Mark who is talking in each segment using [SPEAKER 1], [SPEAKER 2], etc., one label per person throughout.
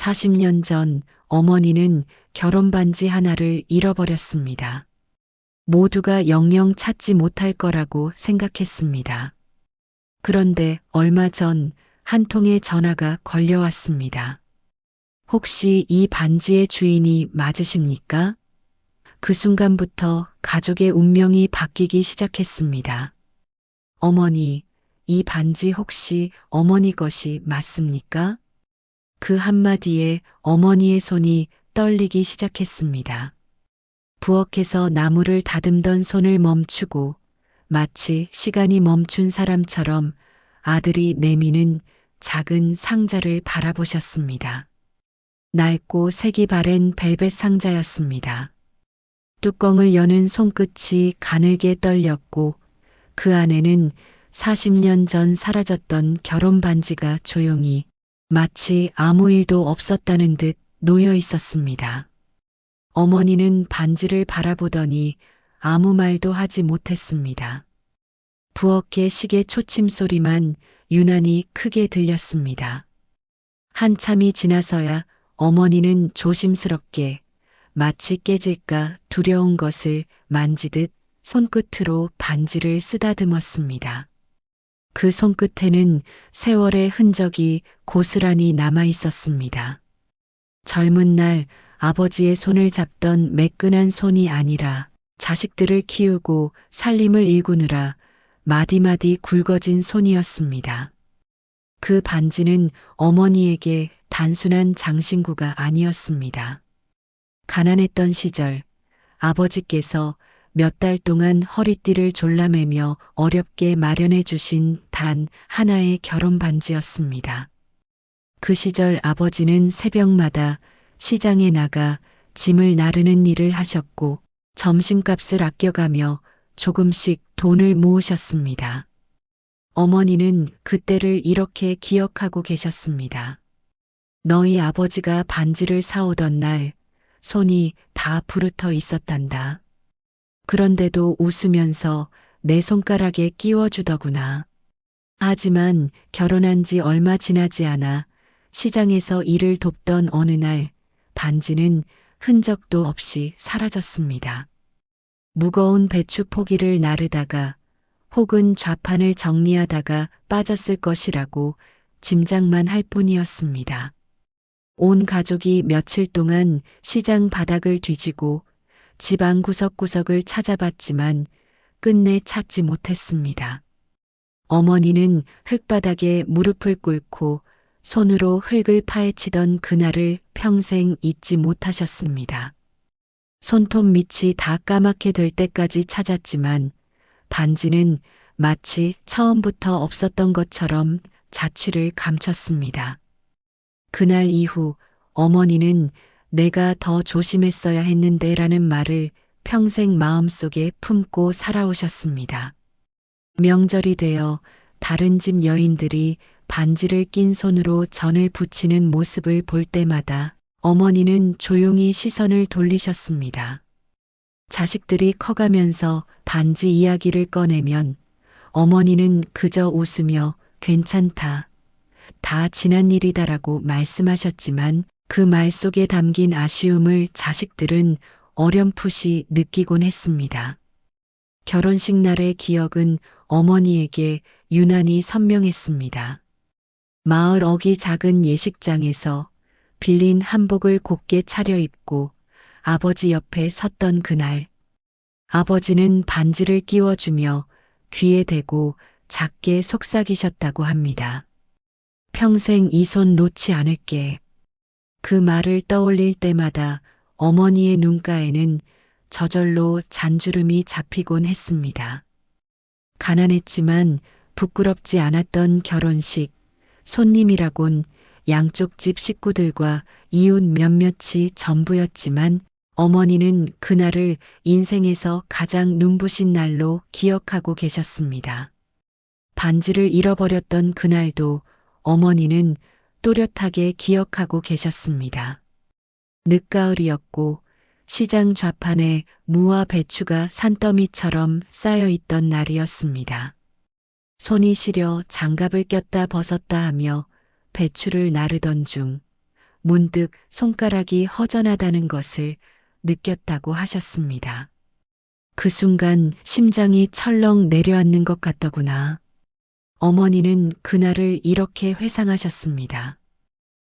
[SPEAKER 1] 40년 전 어머니는 결혼 반지 하나를 잃어버렸습니다. 모두가 영영 찾지 못할 거라고 생각했습니다. 그런데 얼마 전 한 통의 전화가 걸려왔습니다. 혹시 이 반지의 주인이 맞으십니까? 그 순간부터 가족의 운명이 바뀌기 시작했습니다. 어머니, 이 반지 혹시 어머니 것이 맞습니까? 그 한마디에 어머니의 손이 떨리기 시작했습니다. 부엌에서 나무를 다듬던 손을 멈추고 마치 시간이 멈춘 사람처럼 아들이 내미는 작은 상자를 바라보셨습니다. 낡고 색이 바랜 벨벳 상자였습니다. 뚜껑을 여는 손끝이 가늘게 떨렸고 그 안에는 40년 전 사라졌던 결혼 반지가 조용히 마치 아무 일도 없었다는 듯 놓여 있었습니다. 어머니는 반지를 바라보더니 아무 말도 하지 못했습니다. 부엌의 시계 초침 소리만 유난히 크게 들렸습니다. 한참이 지나서야 어머니는 조심스럽게 마치 깨질까 두려운 것을 만지듯 손끝으로 반지를 쓰다듬었습니다. 그 손끝에는 세월의 흔적이 고스란히 남아 있었습니다. 젊은 날 아버지의 손을 잡던 매끈한 손이 아니라 자식들을 키우고 살림을 일구느라 마디마디 굵어진 손이었습니다. 그 반지는 어머니에게 단순한 장신구가 아니었습니다. 가난했던 시절 아버지께서 몇 달 동안 허리띠를 졸라매며 어렵게 마련해 주신 단 하나의 결혼 반지였습니다. 그 시절 아버지는 새벽마다 시장에 나가 짐을 나르는 일을 하셨고 점심값을 아껴가며 조금씩 돈을 모으셨습니다. 어머니는 그때를 이렇게 기억하고 계셨습니다. 너희 아버지가 반지를 사오던 날 손이 다 부르터 있었단다. 그런데도 웃으면서 내 손가락에 끼워주더구나. 하지만 결혼한 지 얼마 지나지 않아 시장에서 일을 돕던 어느 날 반지는 흔적도 없이 사라졌습니다. 무거운 배추 포기를 나르다가 혹은 좌판을 정리하다가 빠졌을 것이라고 짐작만 할 뿐이었습니다. 온 가족이 며칠 동안 시장 바닥을 뒤지고 집안 구석구석을 찾아봤지만 끝내 찾지 못했습니다. 어머니는 흙바닥에 무릎을 꿇고 손으로 흙을 파헤치던 그날을 평생 잊지 못하셨습니다. 손톱 밑이 다 까맣게 될 때까지 찾았지만 반지는 마치 처음부터 없었던 것처럼 자취를 감췄습니다. 그날 이후 어머니는 내가 더 조심했어야 했는데 라는 말을 평생 마음속에 품고 살아오셨습니다. 명절이 되어 다른 집 여인들이 반지를 낀 손으로 전을 붙이는 모습을 볼 때마다 어머니는 조용히 시선을 돌리셨습니다. 자식들이 커가면서 반지 이야기를 꺼내면 어머니는 그저 웃으며 괜찮다, 다 지난 일이다라고 말씀하셨지만 그 말 속에 담긴 아쉬움을 자식들은 어렴풋이 느끼곤 했습니다. 결혼식 날의 기억은 어머니에게 유난히 선명했습니다. 마을 어기 작은 예식장에서 빌린 한복을 곱게 차려입고 아버지 옆에 섰던 그날, 아버지는 반지를 끼워주며 귀에 대고 작게 속삭이셨다고 합니다. 평생 이 손 놓지 않을게. 그 말을 떠올릴 때마다 어머니의 눈가에는 저절로 잔주름이 잡히곤 했습니다. 가난했지만 부끄럽지 않았던 결혼식, 손님이라곤 양쪽 집 식구들과 이웃 몇몇이 전부였지만 어머니는 그날을 인생에서 가장 눈부신 날로 기억하고 계셨습니다. 반지를 잃어버렸던 그날도 어머니는 또렷하게 기억하고 계셨습니다. 늦가을이었고 시장 좌판에 무와 배추가 산더미처럼 쌓여있던 날이었습니다. 손이 시려 장갑을 꼈다 벗었다 하며 배추를 나르던 중 문득 손가락이 허전하다는 것을 느꼈다고 하셨습니다. 그 순간 심장이 철렁 내려앉는 것 같더구나. 어머니는 그날을 이렇게 회상하셨습니다.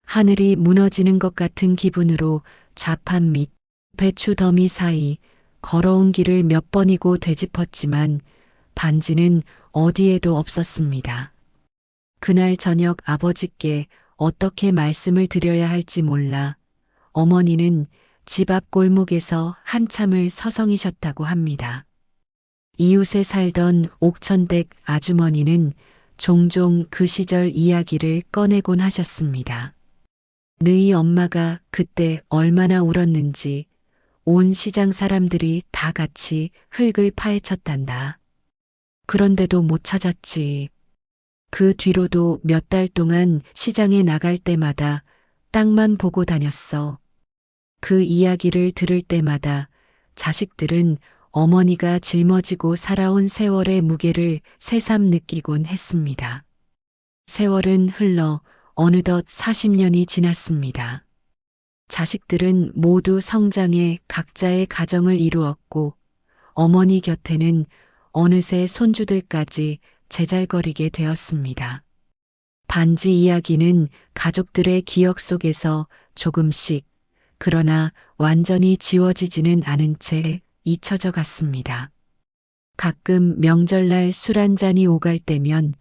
[SPEAKER 1] 하늘이 무너지는 것 같은 기분으로 좌판 및 배추 더미 사이 걸어온 길을 몇 번이고 되짚었지만 반지는 어디에도 없었습니다. 그날 저녁 아버지께 어떻게 말씀을 드려야 할지 몰라 어머니는 집 앞 골목에서 한참을 서성이셨다고 합니다. 이웃에 살던 옥천댁 아주머니는 종종 그 시절 이야기를 꺼내곤 하셨습니다. 너희 엄마가 그때 얼마나 울었는지 온 시장 사람들이 다 같이 흙을 파헤쳤단다. 그런데도 못 찾았지. 그 뒤로도 몇 달 동안 시장에 나갈 때마다 땅만 보고 다녔어. 그 이야기를 들을 때마다 자식들은 어머니가 짊어지고 살아온 세월의 무게를 새삼 느끼곤 했습니다. 세월은 흘러 어느덧 40년이 지났습니다. 자식들은 모두 성장해 각자의 가정을 이루었고 어머니 곁에는 어느새 손주들까지 제잘거리게 되었습니다. 반지 이야기는 가족들의 기억 속에서 조금씩 그러나 완전히 지워지지는 않은 채 잊혀져 갔습니다. 가끔 명절날 술 한잔이 오갈 때면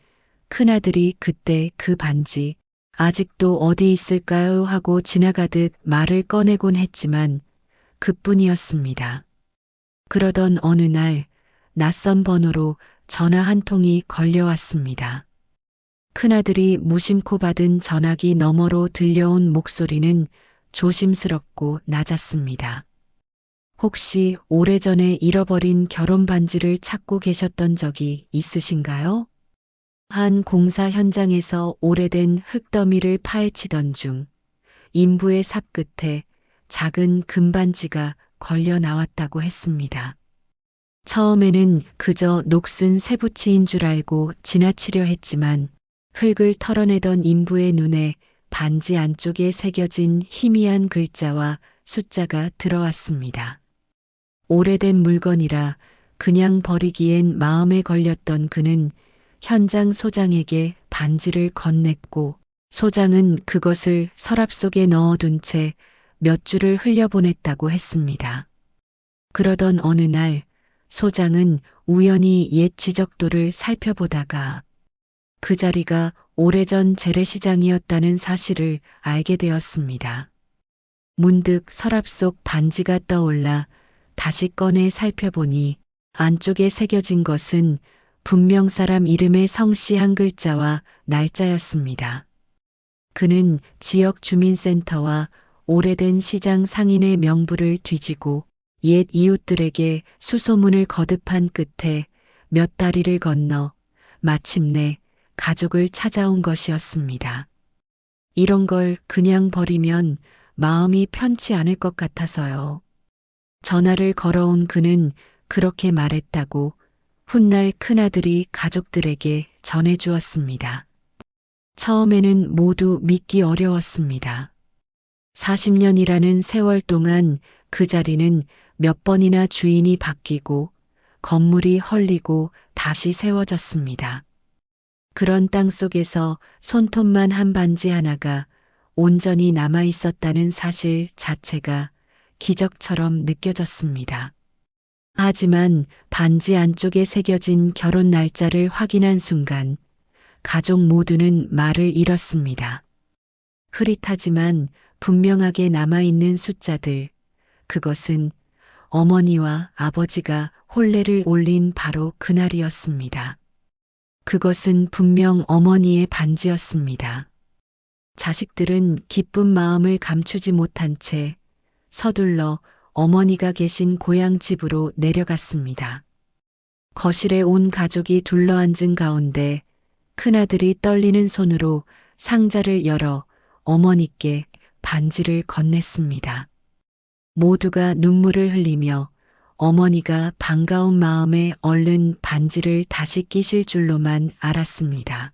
[SPEAKER 1] 큰아들이 그때 그 반지 아직도 어디 있을까요 하고 지나가듯 말을 꺼내곤 했지만 그뿐이었습니다. 그러던 어느 날 낯선 번호로 전화 한 통이 걸려왔습니다. 큰아들이 무심코 받은 전화기 너머로 들려온 목소리는 조심스럽고 낮았습니다. 혹시 오래전에 잃어버린 결혼 반지를 찾고 계셨던 적이 있으신가요? 한 공사 현장에서 오래된 흙더미를 파헤치던 중 인부의 삽 끝에 작은 금반지가 걸려 나왔다고 했습니다. 처음에는 그저 녹슨 쇠붙이인 줄 알고 지나치려 했지만 흙을 털어내던 인부의 눈에 반지 안쪽에 새겨진 희미한 글자와 숫자가 들어왔습니다. 오래된 물건이라 그냥 버리기엔 마음에 걸렸던 그는 현장 소장에게 반지를 건넸고 소장은 그것을 서랍 속에 넣어둔 채 몇 줄을 흘려보냈다고 했습니다. 그러던 어느 날 소장은 우연히 옛 지적도를 살펴보다가 그 자리가 오래전 재래시장이었다는 사실을 알게 되었습니다. 문득 서랍 속 반지가 떠올라 다시 꺼내 살펴보니 안쪽에 새겨진 것은 분명 사람 이름의 성씨 한 글자와 날짜였습니다. 그는 지역 주민센터와 오래된 시장 상인의 명부를 뒤지고 옛 이웃들에게 수소문을 거듭한 끝에 몇 다리를 건너 마침내 가족을 찾아온 것이었습니다. 이런 걸 그냥 버리면 마음이 편치 않을 것 같아서요. 전화를 걸어온 그는 그렇게 말했다고 훗날 큰아들이 가족들에게 전해주었습니다. 처음에는 모두 믿기 어려웠습니다. 40년이라는 세월 동안 그 자리는 몇 번이나 주인이 바뀌고 건물이 헐리고 다시 세워졌습니다. 그런 땅 속에서 손톱만 한 반지 하나가 온전히 남아 있었다는 사실 자체가 기적처럼 느껴졌습니다. 하지만 반지 안쪽에 새겨진 결혼 날짜를 확인한 순간 가족 모두는 말을 잃었습니다. 흐릿하지만 분명하게 남아있는 숫자들, 그것은 어머니와 아버지가 혼례를 올린 바로 그날이었습니다. 그것은 분명 어머니의 반지였습니다. 자식들은 기쁜 마음을 감추지 못한 채 서둘러 어머니가 계신 고향 집으로 내려갔습니다. 거실에 온 가족이 둘러앉은 가운데 큰아들이 떨리는 손으로 상자를 열어 어머니께 반지를 건넸습니다. 모두가 눈물을 흘리며 어머니가 반가운 마음에 얼른 반지를 다시 끼실 줄로만 알았습니다.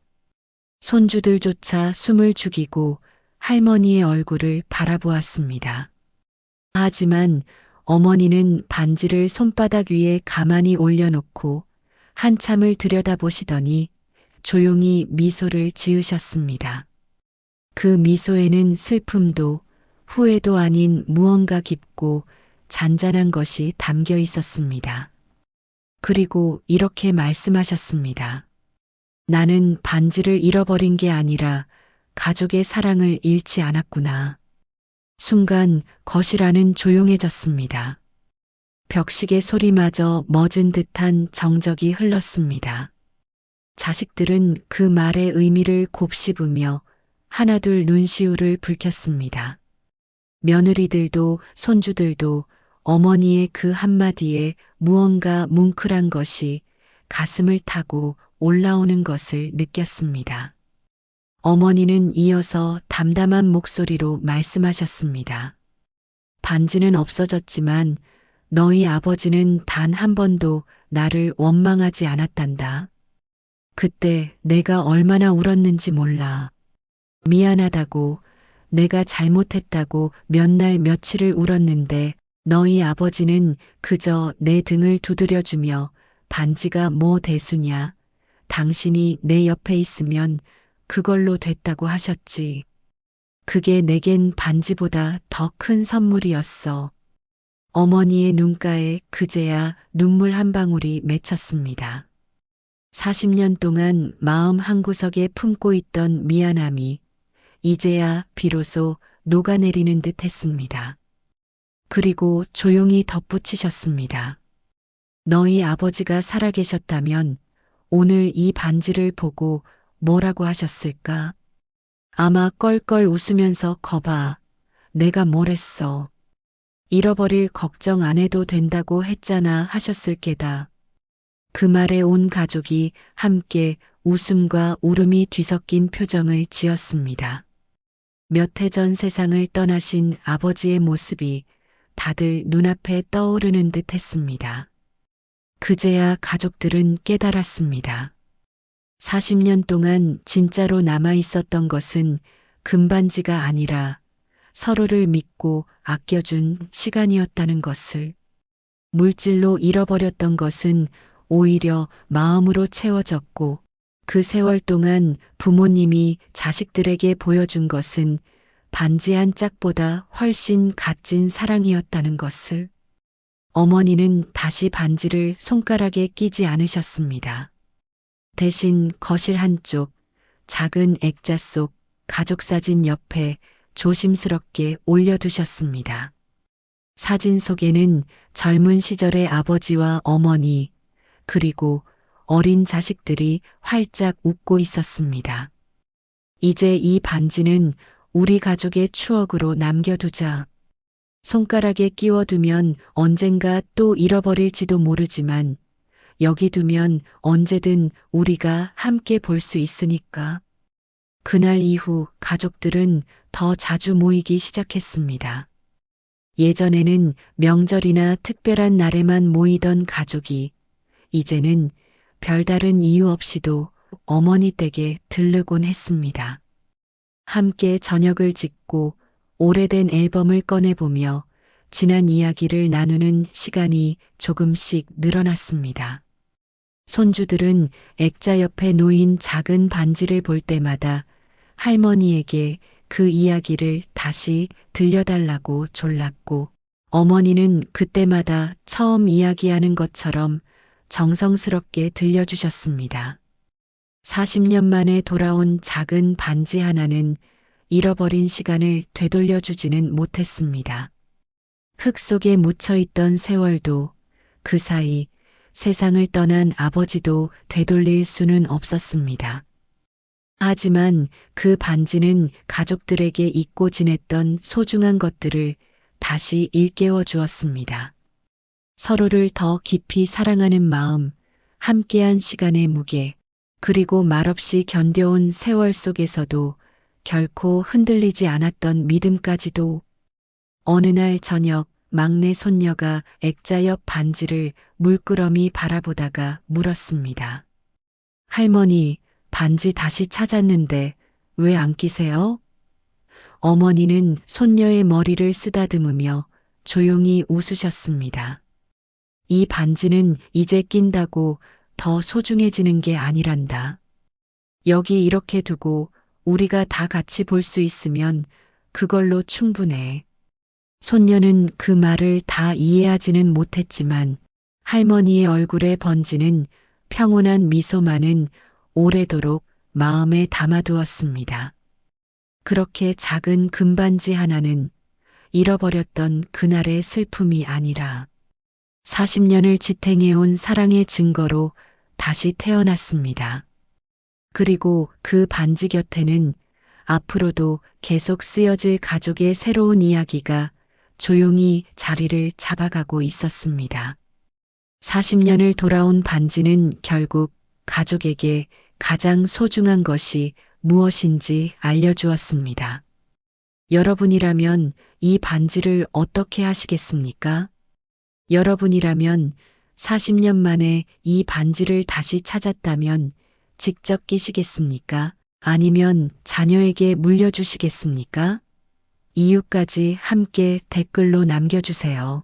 [SPEAKER 1] 손주들조차 숨을 죽이고 할머니의 얼굴을 바라보았습니다. 하지만 어머니는 반지를 손바닥 위에 가만히 올려놓고 한참을 들여다보시더니 조용히 미소를 지으셨습니다. 그 미소에는 슬픔도 후회도 아닌 무언가 깊고 잔잔한 것이 담겨 있었습니다. 그리고 이렇게 말씀하셨습니다. 나는 반지를 잃어버린 게 아니라 가족의 사랑을 잃지 않았구나. 순간 거실 안은 조용해졌습니다. 벽시계 소리마저 멎은 듯한 정적이 흘렀습니다. 자식들은 그 말의 의미를 곱씹으며 하나둘 눈시울을 붉혔습니다. 며느리들도 손주들도 어머니의 그 한마디에 무언가 뭉클한 것이 가슴을 타고 올라오는 것을 느꼈습니다. 어머니는 이어서 담담한 목소리로 말씀하셨습니다. 반지는 없어졌지만 너희 아버지는 단 한 번도 나를 원망하지 않았단다. 그때 내가 얼마나 울었는지 몰라. 미안하다고, 내가 잘못했다고 몇 날 며칠을 울었는데 너희 아버지는 그저 내 등을 두드려주며 반지가 뭐 대수냐. 당신이 내 옆에 있으면 그걸로 됐다고 하셨지. 그게 내겐 반지보다 더 큰 선물이었어. 어머니의 눈가에 그제야 눈물 한 방울이 맺혔습니다. 40년 동안 마음 한구석에 품고 있던 미안함이 이제야 비로소 녹아내리는 듯 했습니다. 그리고 조용히 덧붙이셨습니다. 너희 아버지가 살아계셨다면 오늘 이 반지를 보고 뭐라고 하셨을까? 아마 껄껄 웃으면서 거봐. 내가 뭘 했어. 잃어버릴 걱정 안 해도 된다고 했잖아 하셨을 게다. 그 말에 온 가족이 함께 웃음과 울음이 뒤섞인 표정을 지었습니다. 몇 해 전 세상을 떠나신 아버지의 모습이 다들 눈앞에 떠오르는 듯 했습니다. 그제야 가족들은 깨달았습니다. 40년 동안 진짜로 남아 있었던 것은 금반지가 아니라 서로를 믿고 아껴준 시간이었다는 것을. 물질로 잃어버렸던 것은 오히려 마음으로 채워졌고 그 세월 동안 부모님이 자식들에게 보여준 것은 반지 한 짝보다 훨씬 값진 사랑이었다는 것을. 어머니는 다시 반지를 손가락에 끼지 않으셨습니다. 대신 거실 한쪽 작은 액자 속 가족사진 옆에 조심스럽게 올려두셨습니다. 사진 속에는 젊은 시절의 아버지와 어머니, 그리고 어린 자식들이 활짝 웃고 있었습니다. 이제 이 반지는 우리 가족의 추억으로 남겨두자. 손가락에 끼워두면 언젠가 또 잃어버릴지도 모르지만 여기 두면 언제든 우리가 함께 볼 수 있으니까. 그날 이후 가족들은 더 자주 모이기 시작했습니다. 예전에는 명절이나 특별한 날에만 모이던 가족이 이제는 별다른 이유 없이도 어머니 댁에 들르곤 했습니다. 함께 저녁을 짓고 오래된 앨범을 꺼내보며 지난 이야기를 나누는 시간이 조금씩 늘어났습니다. 손주들은 액자 옆에 놓인 작은 반지를 볼 때마다 할머니에게 그 이야기를 다시 들려달라고 졸랐고 어머니는 그때마다 처음 이야기하는 것처럼 정성스럽게 들려주셨습니다. 40년 만에 돌아온 작은 반지 하나는 잃어버린 시간을 되돌려주지는 못했습니다. 흙 속에 묻혀있던 세월도 그 사이 세상을 떠난 아버지도 되돌릴 수는 없었습니다. 하지만 그 반지는 가족들에게 잊고 지냈던 소중한 것들을 다시 일깨워 주었습니다. 서로를 더 깊이 사랑하는 마음, 함께한 시간의 무게, 그리고 말없이 견뎌온 세월 속에서도 결코 흔들리지 않았던 믿음까지도. 어느 날 저녁 막내 손녀가 액자 옆 반지를 물끄러미 바라보다가 물었습니다. 할머니, 반지 다시 찾았는데 왜 안 끼세요? 어머니는 손녀의 머리를 쓰다듬으며 조용히 웃으셨습니다. 이 반지는 이제 낀다고 더 소중해지는 게 아니란다. 여기 이렇게 두고 우리가 다 같이 볼 수 있으면 그걸로 충분해. 손녀는 그 말을 다 이해하지는 못했지만 할머니의 얼굴에 번지는 평온한 미소만은 오래도록 마음에 담아두었습니다. 그렇게 작은 금반지 하나는 잃어버렸던 그날의 슬픔이 아니라 40년을 지탱해온 사랑의 증거로 다시 태어났습니다. 그리고 그 반지 곁에는 앞으로도 계속 쓰여질 가족의 새로운 이야기가 조용히 자리를 잡아가고 있었습니다. 40년을 돌아온 반지는 결국 가족에게 가장 소중한 것이 무엇인지 알려주었습니다. 여러분이라면 이 반지를 어떻게 하시겠습니까? 여러분이라면 40년 만에 이 반지를 다시 찾았다면 직접 끼시겠습니까? 아니면 자녀에게 물려주시겠습니까? 이유까지 함께 댓글로 남겨주세요.